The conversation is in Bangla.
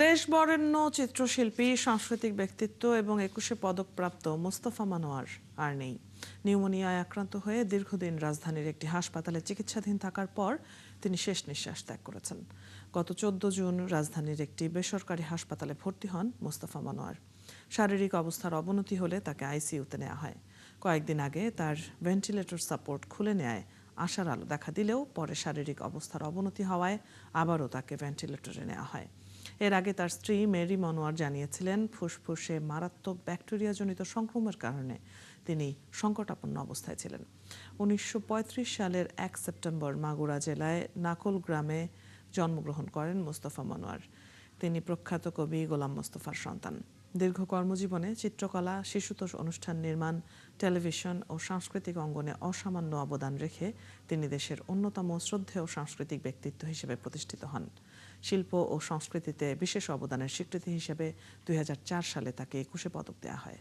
দেশ বরেণ্য চিত্রশিল্পী, সাংস্কৃতিক ব্যক্তিত্ব এবং ২১শে পদকপ্রাপ্ত মোস্তফা মনোয়ার আর নেই। নিউমোনিয়ায় আক্রান্ত হয়ে দীর্ঘদিন রাজধানীর একটি হাসপাতালে চিকিৎসাধীন থাকার পর তিনি শেষ নিঃশ্বাস ত্যাগ করেছেন। গত ১৪ জুন রাজধানীর একটি বেসরকারি হাসপাতালে ভর্তি হন মোস্তফা মনোয়ার। শারীরিক অবস্থার অবনতি হলে তাকে আইসিইউতে নেওয়া হয়। কয়েকদিন আগে তার ভেন্টিলেটর সাপোর্ট খুলে নেয় আশার আলো দেখা দিলেও পরে শারীরিক অবস্থার অবনতি হওয়ায় আবারও তাকে ভেন্টিলেটরে নেওয়া হয়। এর আগে তার স্ত্রী মেরি মনোয়ার জানিয়েছিলেন, ফুসফুসে মারাত্মক ব্যাকটেরিয়াজনিত সংক্রমণের কারণে তিনি সংকটাপন্ন অবস্থায় ছিলেন। ১৯৩৫ সালের ১ সেপ্টেম্বর মাগুরা জেলায় নাকল গ্রামে জন্মগ্রহণ করেন মোস্তফা মনোয়ার। তিনি প্রখ্যাত কবি গোলাম মোস্তফার সন্তান। দীর্ঘ কর্মজীবনে চিত্রকলা, শিশুতোষ অনুষ্ঠান নির্মাণ, টেলিভিশন ও সাংস্কৃতিক অঙ্গনে অসামান্য অবদান রেখে তিনি দেশের অন্যতম শ্রদ্ধেয় সাংস্কৃতিক ব্যক্তিত্ব হিসেবে প্রতিষ্ঠিত হন। শিল্প ও সংস্কৃতিতে বিশেষ অবদানের স্বীকৃতি হিসেবে ২০০৪ সালে তাকে ২১শে পদক দেওয়া হয়।